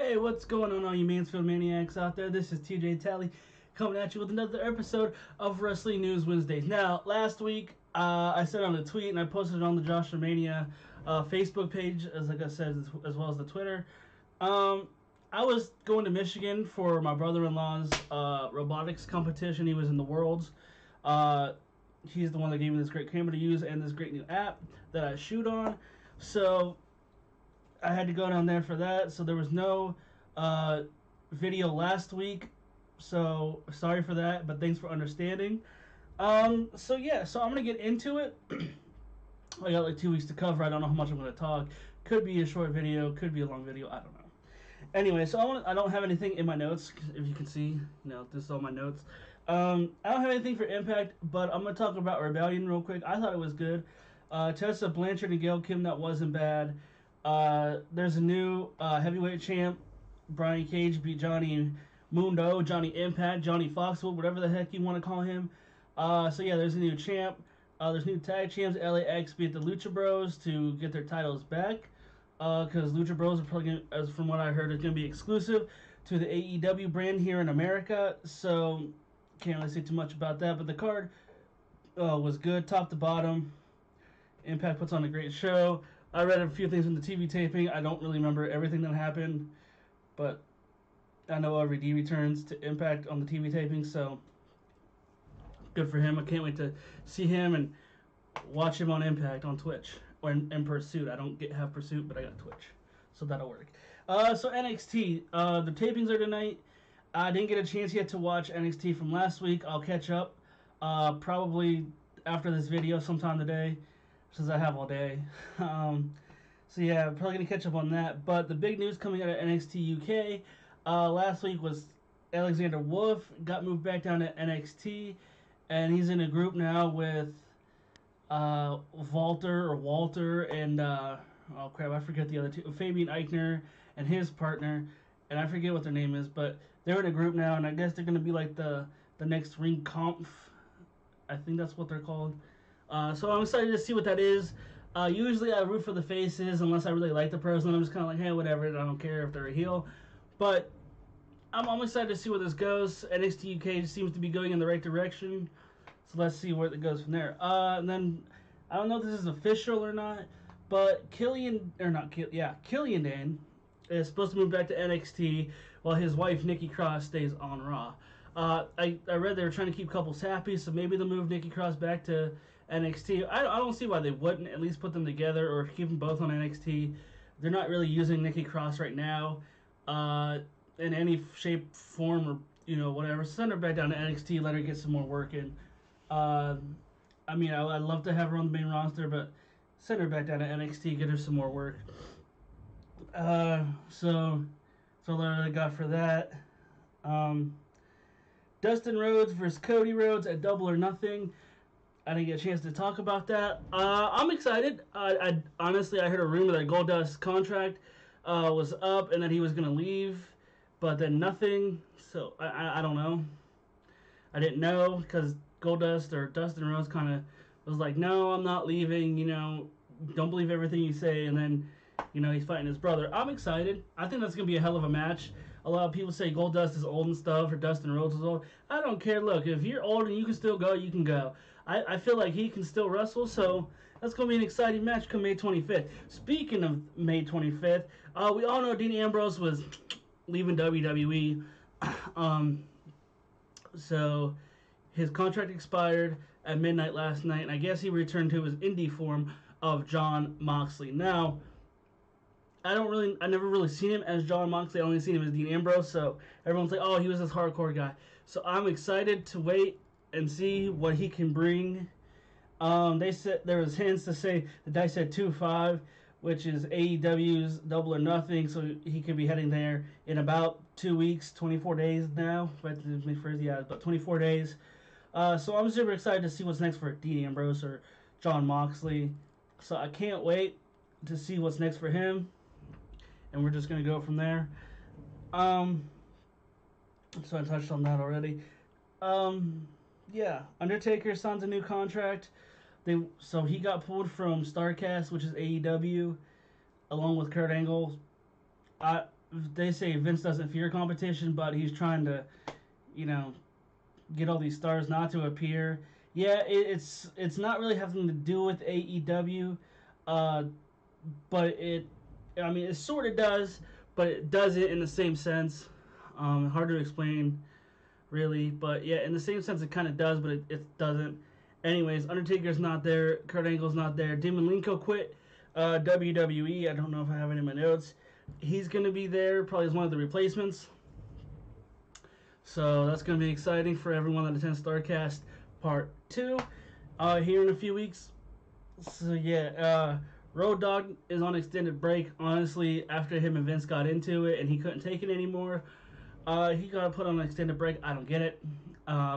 Hey, what's going on, all you Mansfield maniacs out there? This is TJ Tally coming at you with another episode of Wrestling News Wednesdays. Now, last week I said on a tweet and I posted it on the Joshua Mania Facebook page, as like I said, as well as the Twitter. I was going to Michigan for my brother-in-law's robotics competition. He was in the Worlds. He's the one that gave me this great camera to use and this great new app that I shoot on. So I had to go down there for that. So there was no video last week. So sorry for that, but thanks for understanding. So yeah, so I'm gonna get into it. I got like 2 weeks to cover. I don't know how much I'm gonna talk. Could be a short video, could be a long video. I don't know. Anyway, so I don't have anything in my notes. If you can see, this is all my notes. I don't have anything for Impact, but I'm gonna talk about Rebellion real quick. I thought it was good. Tessa Blanchard and Gail Kim, that wasn't bad. There's a new heavyweight champ. Brian Cage beat Johnny Mundo, Johnny Impact, Johnny Foxwell, whatever the heck you want to call him. So yeah, there's a new champ. There's new tag champs. LAX beat the Lucha Bros to get their titles back. Because Lucha Bros are probably, as from what I heard, is going to be exclusive to the AEW brand here in America. So can't really say too much about that. But the card was good, top to bottom. Impact puts on a great show. I read a few things from the TV taping. I don't really remember everything that happened, but I know RVD returns to Impact on the TV taping, so good for him. I can't wait to see him and watch him on Impact on Twitch or in Pursuit. I don't have Pursuit, but I got Twitch, so that'll work. So NXT, the tapings are tonight. I didn't get a chance yet to watch NXT from last week. I'll catch up probably after this video sometime today, since I have all day. So yeah, I'm probably going to catch up on that. But the big news coming out of NXT UK last week was Alexander Wolf got moved back down to NXT, and he's in a group now with Walter and oh crap, I forget the other two, Fabian Eichner and his partner, and I forget what their name is, but they're in a group now, and I guess they're going to be like the next Ring Kampf. I think that's what they're called. So I'm excited to see what that is. Usually I root for the faces unless I really like the person. I'm just kind of like, hey, whatever. I don't care if they're a heel. But I'm excited to see where this goes. NXT UK seems to be going in the right direction. So let's see where it goes from there. And then, I don't know if this is official or not, but Killian Dane is supposed to move back to NXT while his wife Nikki Cross stays on Raw. I read they were trying to keep couples happy, so maybe they'll move Nikki Cross back to NXT. I don't see why they wouldn't at least put them together or keep them both on NXT. They're not really using Nikki Cross right now in any shape, form, or whatever. Send her back down to NXT, let her get some more work in. I mean, I'd love to have her on the main roster, but send her back down to NXT, get her some more work. So that's all I got for that. Dustin Rhodes versus Cody Rhodes at Double or Nothing. I didn't get a chance to talk about that. I'm excited. I honestly, I heard a rumor that Goldust's contract was up and that he was going to leave, but then nothing. So I don't know. I didn't know because Goldust or Dustin Rhodes kind of was like, no, I'm not leaving. Don't believe everything you say. And then, he's fighting his brother. I'm excited. I think that's going to be a hell of a match. A lot of people say Goldust is old and stuff, or Dustin Rhodes is old. I don't care. Look, if you're old and you can still go, you can go. I feel like he can still wrestle, so that's going to be an exciting match come May 25th. Speaking of May 25th, we all know Dean Ambrose was leaving WWE. So his contract expired at midnight last night, and I guess he returned to his indie form of Jon Moxley. Now, I never really seen him as Jon Moxley. I only seen him as Dean Ambrose, so everyone's like, oh, he was this hardcore guy. So I'm excited to wait and see what he can bring. They said there was hints to say the Dice said 2-5, which is AEW's Double or Nothing, so he could be heading there in about 2 weeks, 24 days now. But about 24 days. So I'm super excited to see what's next for Dean Ambrose or Jon Moxley. So I can't wait to see what's next for him. And we're just going to go from there. So I touched on that already. Yeah, Undertaker signs a new contract. So he got pulled from StarCast, which is AEW, along with Kurt Angle. they say Vince doesn't fear competition, but he's trying to, you know, get all these stars not to appear. Yeah, it's not really having to do with AEW, uh, but I mean, it sort of does, but it doesn't in the same sense. Hard to explain, really, but yeah, in the same sense, it kind of does, but it doesn't. Anyways, Undertaker's not there. Kurt Angle's not there. Demon Linko quit WWE. I don't know if I have it in my notes. He's gonna be there, probably as one of the replacements. So that's gonna be exciting for everyone that attends Starcast Part 2 here in a few weeks. So yeah, Road Dogg is on extended break. Honestly, after him and Vince got into it and he couldn't take it anymore, he got put on an extended break. I don't get it.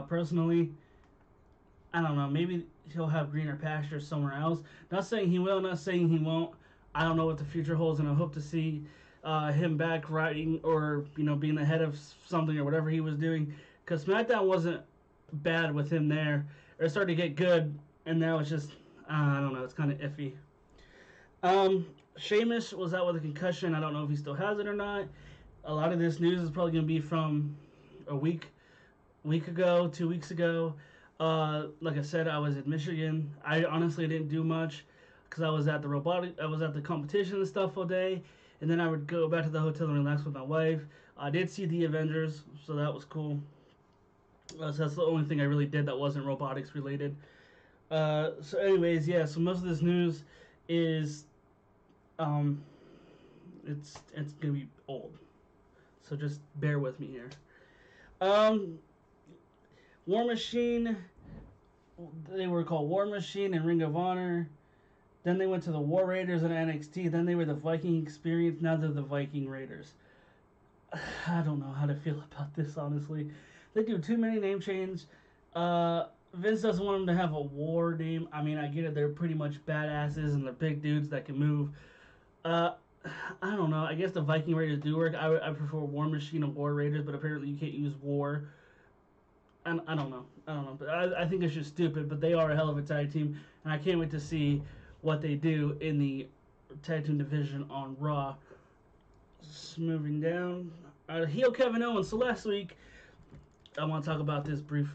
Personally, I don't know. Maybe he'll have greener pastures somewhere else. Not saying he will. Not saying he won't. I don't know what the future holds, and I hope to see him back writing or being the head of something or whatever he was doing. Because SmackDown wasn't bad with him there. It started to get good, and now it's just I don't know. It's kind of iffy. Sheamus was out with a concussion. I don't know if he still has it or not. A lot of this news is probably going to be from a week ago, 2 weeks ago. Like I said, I was in Michigan. I honestly didn't do much because I was at the competition and stuff all day, and then I would go back to the hotel and relax with my wife. I did see the Avengers, so that was cool. So that's the only thing I really did that wasn't robotics related. So anyways, yeah. So most of this news is, it's gonna be old. So just bear with me here. War Machine. They were called War Machine and Ring of Honor. Then they went to the War Raiders and NXT. Then they were the Viking Experience. Now they're the Viking Raiders. I don't know how to feel about this, honestly. They do too many name changes. Vince doesn't want them to have a war name. I mean, I get it. They're pretty much badasses and they're big dudes that can move. I don't know. I guess the Viking Raiders do work. I prefer War Machine and War Raiders, but apparently you can't use war. I don't know. But I think it's just stupid, but they are a hell of a tag team, and I can't wait to see what they do in the tag team division on Raw. Just moving down. Heel Kevin Owens. So last week, I want to talk about this brief.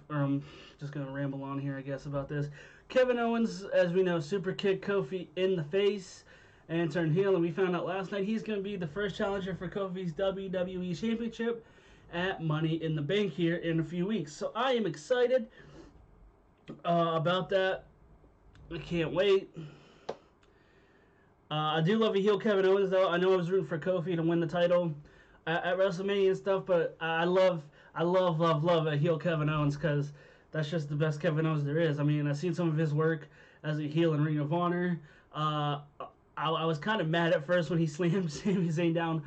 Just going to ramble on here, I guess, about this. Kevin Owens, as we know, super kicked Kofi in the face and turned heel, and we found out last night he's going to be the first challenger for Kofi's WWE Championship at Money in the Bank here in a few weeks. So I am excited about that. I can't wait. I do love a heel Kevin Owens, though. I know I was rooting for Kofi to win the title at WrestleMania and stuff, but I love a heel Kevin Owens because that's just the best Kevin Owens there is. I mean, I've seen some of his work as a heel in Ring of Honor. I was kind of mad at first when he slammed Sami Zayn down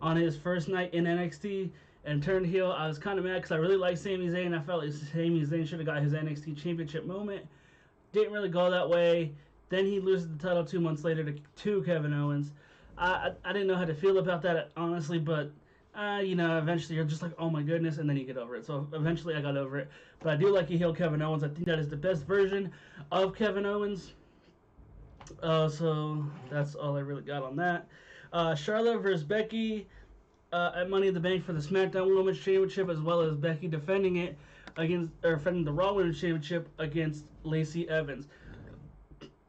on his first night in NXT and turned heel. I was kind of mad because I really liked Sami Zayn. I felt like Sami Zayn should have got his NXT Championship moment. Didn't really go that way. Then he loses the title 2 months later to Kevin Owens. I didn't know how to feel about that, honestly, but eventually you're just like, oh my goodness, and then you get over it. So eventually I got over it. But I do like a heel Kevin Owens. I think that is the best version of Kevin Owens. So that's all I really got on that. Charlotte versus Becky at Money in the Bank for the SmackDown Women's Championship, as well as Becky defending the Raw Women's Championship against Lacey Evans.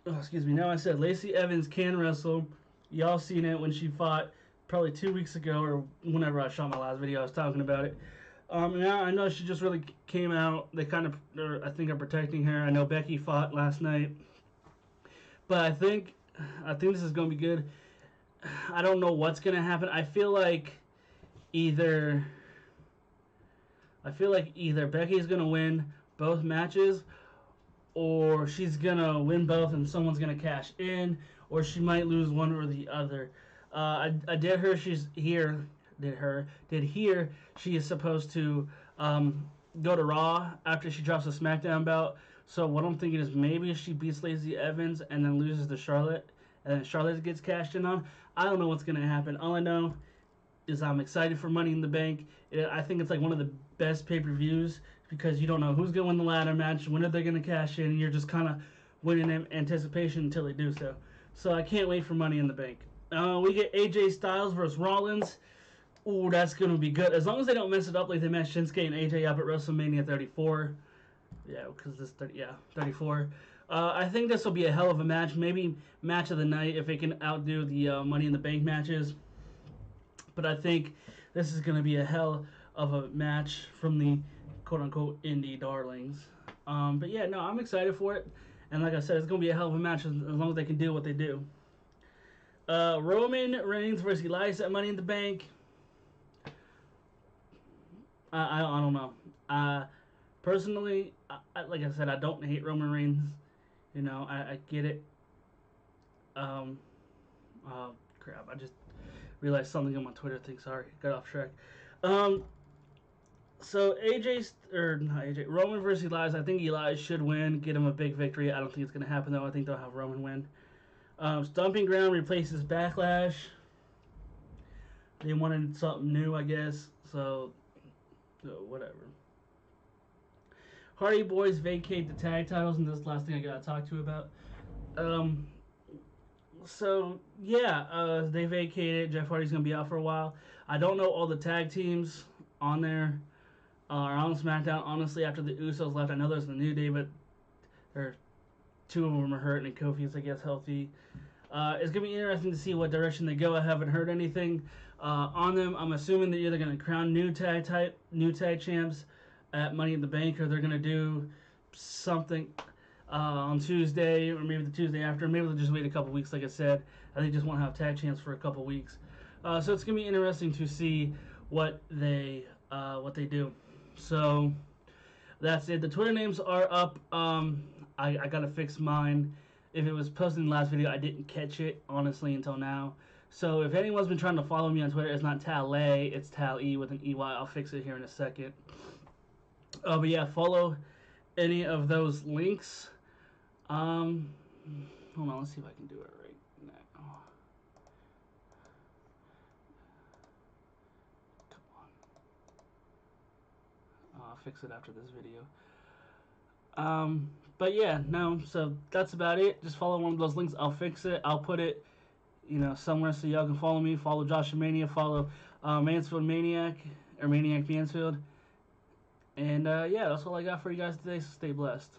Oh, excuse me. Now I said Lacey Evans can wrestle. Y'all seen it when she fought probably 2 weeks ago or whenever I shot my last video. I was talking about it. Now I know she just really came out. They kind of, I think, are protecting her. I know Becky fought last night, but I think this is gonna be good. I don't know what's gonna happen. I feel like either Becky's gonna win both matches, or she's gonna win both and someone's gonna cash in, or she might lose one or the other. I did hear she is supposed to go to Raw after she drops the SmackDown belt. So what I'm thinking is maybe she beats Lacey Evans and then loses to Charlotte, and then Charlotte gets cashed in on. I don't know what's gonna happen. All I know is I'm excited for Money in the Bank. I think it's like one of the best pay-per-views because you don't know who's gonna win the ladder match, when are they gonna cash in, and you're just kind of waiting in anticipation until they do so. So I can't wait for Money in the Bank. We get AJ Styles versus Rollins. Ooh, that's gonna be good. As long as they don't mess it up like they messed Shinsuke and AJ up at WrestleMania 34. Yeah, because this 34. I think this will be a hell of a match. Maybe match of the night if it can outdo the Money in the Bank matches. But I think this is gonna be a hell of a match from the quote unquote indie darlings. But yeah, no, I'm excited for it. And like I said, it's gonna be a hell of a match as long as they can do what they do. Roman Reigns versus Elias at Money in the Bank. I don't know. Personally, like I said, I don't hate Roman Reigns. You know, I get it. Crap! I just realized something on my Twitter thing. Sorry, got off track. So Roman versus Elias. I think Elias should win, get him a big victory. I don't think it's gonna happen though. I think they'll have Roman win. Stomping Ground replaces Backlash. They wanted something new, I guess. So whatever. Hardy Boys vacate the tag titles, and this is the last thing I gotta talk to you about. They vacated. Jeff Hardy's gonna be out for a while. I don't know all the tag teams on there are on SmackDown. Honestly, after the Usos left, I know there's the New Day, but two of them are hurt, and Kofi's, I guess, healthy. It's gonna be interesting to see what direction they go. I haven't heard anything on them. I'm assuming they're either gonna crown new tag champs at Money in the Bank, or they're gonna do something on Tuesday, or maybe the Tuesday after. Maybe they'll just wait a couple weeks, like I said. I think just want to have tag champs for a couple weeks. So it's gonna be interesting to see what they do. So that's it. The Twitter names are up. I gotta fix mine. If it was posted in the last video, I didn't catch it, honestly, until now. So if anyone's been trying to follow me on Twitter, it's not Tale, it's Tal-E with an EY. I'll fix it here in a second. But yeah, follow any of those links. Hold on, let's see if I can do it right now. Come on. I'll fix it after this video. But yeah, no, so that's about it. Just follow one of those links. I'll fix it. I'll put it, somewhere so y'all can follow me. Follow Joshua Mania. Follow Mansfield Maniac, or Maniac Mansfield. And yeah, that's all I got for you guys today, so stay blessed.